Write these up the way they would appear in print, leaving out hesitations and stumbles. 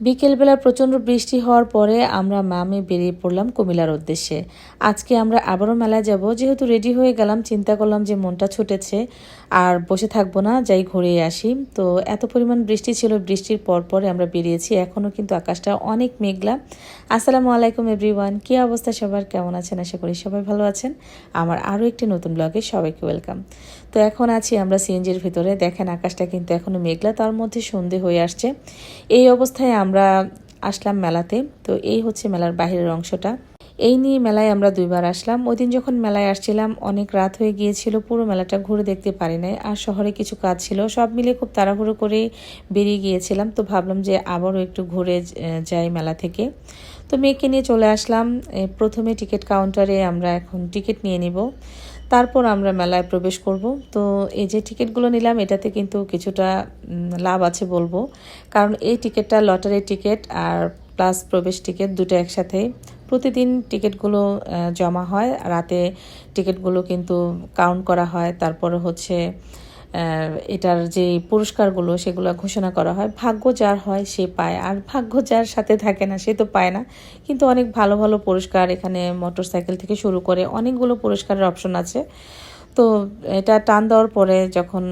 বিকেলবেলা প্রচণ্ড বৃষ্টি হওয়ার পরে আমরা মেয়ে বেরিয়ে পড়লাম কুমিল্লার উদ্দেশ্যে। আজকে আমরা আবারও মেলায় যাব। যেহেতু রেডি হয়ে গেলাম, চিন্তা করলাম যে মনটা ছুটেছে, আর বসে থাকবো না, যাই ঘুরে আসি। তো এত পরিমাণ বৃষ্টি ছিল, বৃষ্টির পরে আমরা বেরিয়েছি। এখনও কিন্তু আকাশটা অনেক মেঘলা। আসসালামু আলাইকুম এভরিওয়ান, কী অবস্থা সবার, কেমন আছেন? আশা করি সবাই ভালো আছেন। আমার আরও একটি নতুন ব্লগে সবাইকে ওয়েলকাম। তো এখন আছি আমরা সিএনজির ভিতরে। দেখেন আকাশটা কিন্তু এখনও মেঘলা, তার মধ্যে সন্ধে হয়ে আসছে। এই অবস্থায় আমরা আসলাম মেলাতে। তো এই হচ্ছে মেলার বাহিরের অংশটা। এই নিয়ে মেলায় আমরা 2বার আসলাম। ওই দিন যখন মেলায় আসছিলাম অনেক রাত হয়ে গিয়েছিল, পুরো মেলাটা ঘুরে দেখতে পারি নাই, আর শহরে কিছু কাজ ছিল, সব মিলে খুব তাড়াহুড়ো করে বেরিয়ে গিয়েছিলাম। তো ভাবলাম যে আবারও একটু ঘুরে যাই মেলা থেকে। তো মেয়েকে নিয়ে চলে আসলাম। প্রথমে টিকিট কাউন্টারে আমরা এখন টিকিট নিয়ে নিব, তারপর আমরা মেলায় প্রবেশ করব। তো এই যে টিকিটগুলো নিলাম, এটাতে কিন্তু কিছুটা লাভ আছে বলবো, কারণ এই টিকিটটা লটারির টিকিট আর প্লাস প্রবেশ টিকিট দুটো একসাথে। প্রতিদিন টিকিটগুলো জমা হয়, রাতে টিকিটগুলো কিন্তু কাউন্ট করা হয়, তারপরে হচ্ছে এটার যে পুরস্কারগুলো সেগুলো ঘোষণা করা হয়। ভাগ্য যার হয় সে পায়, আর ভাগ্য যার সাথে থাকে না সে তো পায় না। কিন্তু অনেক ভালো ভালো পুরস্কার এখানে, মোটরসাইকেল থেকে শুরু করে অনেকগুলো পুরস্কারের অপশন আছে। তো এটা টান দেওয়ার পরে যখন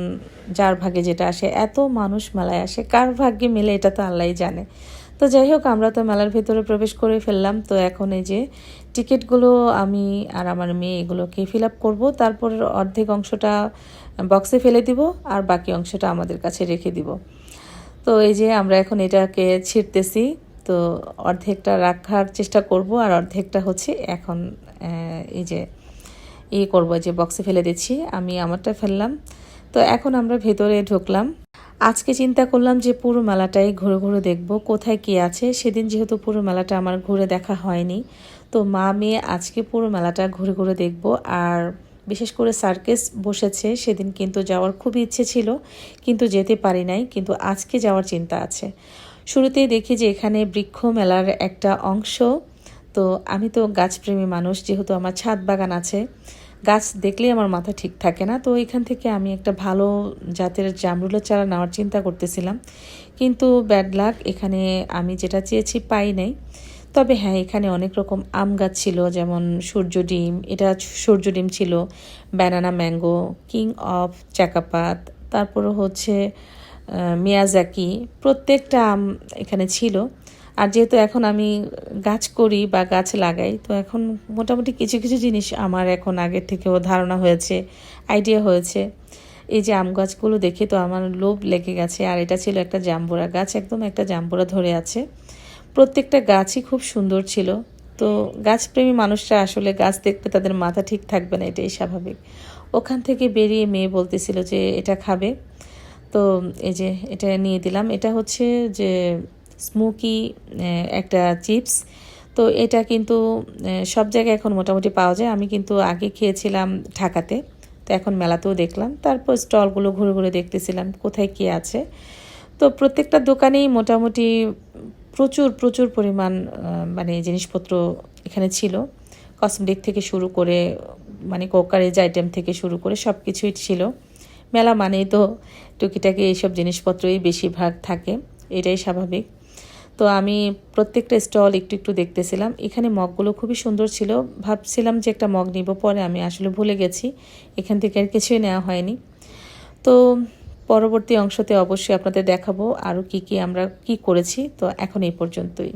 যার ভাগ্যে যেটা আসে, এত মানুষ মেলায় আসে, কার ভাগ্যে মেলে এটা তো আল্লাহই জানে। তো যাই হোক, আমরা তো মেলার ভেতরে প্রবেশ করে ফেললাম। তো এখন এই যে টিকিটগুলো আমি আর আমার মেয়ে এগুলোকে ফিল আপ করবো, তারপর অর্ধেক অংশটা বক্সে ফেলে দিব আর বাকি অংশটা আমাদের কাছে রেখে দিব। তো এই যে আমরা এখন এটাকে ছিঁড়তেছি। তো অর্ধেকটা রাখার চেষ্টা করব, আর অর্ধেকটা হচ্ছে এখন এই যে করবো, যে বক্সে ফেলে দিচ্ছি। আমি আমারটা ফেললাম। তো এখন আমরা ভেতরে ঢুকলাম। আজকে চিন্তা করলাম যে পুরো মেলাটাই ঘুরে ঘুরে দেখব কোথায় কি আছে। সেদিন যেহেতু পুরো মেলাটা আমার ঘুরে দেখা হয়নি, তো মেয়ে আজকে পুরো মেলাটা ঘুরে ঘুরে দেখব। আর বিশেষ করে সার্কাস বসেছে, সেদিন কিন্তু যাওয়ার খুবই ইচ্ছে ছিল, কিন্তু যেতে পারি নাই, কিন্তু আজকে যাওয়ার চিন্তা আছে। শুরুতেই দেখি যে এখানে বৃক্ষ মেলার একটা অংশ। তো আমি তো গাছপ্রেমী মানুষ, যেহেতু আমার ছাদ বাগান আছে, গাছ দেখলেই আমার মাথা ঠিক থাকে না। তো এখান থেকে আমি একটা ভালো জাতের জামরুলের চারা নেওয়ার চিন্তা করতেছিলাম, কিন্তু ব্যাড লাক, এখানে আমি যেটা চেয়েছি পাই নাই। তবে হ্যাঁ, এখানে অনেক রকম আম গাছ ছিল, যেমন সূর্য ডিম, এটা সূর্য ডিম ছিল, ব্যানানা ম্যাঙ্গো, কিং অফ চাকাপাত, তারপরে হচ্ছে মিয়াজাকি, প্রত্যেকটা আম এখানে ছিল। আর যেহেতু এখন আমি গাছ করি বা গাছ লাগাই, তো এখন মোটামুটি কিছু কিছু জিনিস আমার এখন আগের থেকেও ধারণা হয়েছে, আইডিয়া হয়েছে। এই যে আম গাছগুলো দেখে তো আমার লোভ লেগে গেছে। আর এটা ছিল একটা জাম্বুরা গাছ, একদম একটা জাম্বুরা ধরে আছে। প্রত্যেকটা গাছই খুব সুন্দর ছিল। তো গাছপ্রেমী মানুষরা আসলে গাছ দেখলে তাদের মাথা ঠিক থাকবে না, এটাই স্বাভাবিক। ওখান থেকে বেরিয়ে মেয়ে বলতেছিল যে এটা খাবে। তো এই যে এটা নিয়ে দিলাম। এটা হচ্ছে যে স্মোকি একটা চিপস। তো এটা কিন্তু সব জায়গায় এখন মোটামুটি পাওয়া যায়। আমি কিন্তু আগে খেয়েছিলাম ঢাকাতে, তো এখন মেলাতেও দেখলাম। তারপর স্টলগুলো ঘুরে ঘুরে দেখতেছিলাম কোথায় কী আছে। তো প্রত্যেকটা দোকানেই মোটামুটি প্রচুর প্রচুর পরিমাণ মানে জিনিসপত্র এখানে ছিল। কসমেটিক থেকে শুরু করে, মানে কোকারেজ আইটেম থেকে শুরু করে সব কিছুই ছিল। মেলা মানেই তো টুকিটাকি এইসব জিনিসপত্রই বেশিরভাগ থাকে, এটাই স্বাভাবিক। তো আমি প্রত্যেকটা স্টল একটু একটু দেখতেছিলাম। এখানে মগগুলো খুবই সুন্দর ছিল, ভাবছিলাম যে একটা মগ নিব, পরে আমি আসলে ভুলে গেছি, এখান থেকে আর কিছুই নেওয়া হয়নি। তো পরবর্তী অংশতে অবশ্যই আপনাদের দেখাবো আরও কি কি আমরা কি করেছি। তো এখন এই পর্যন্তই।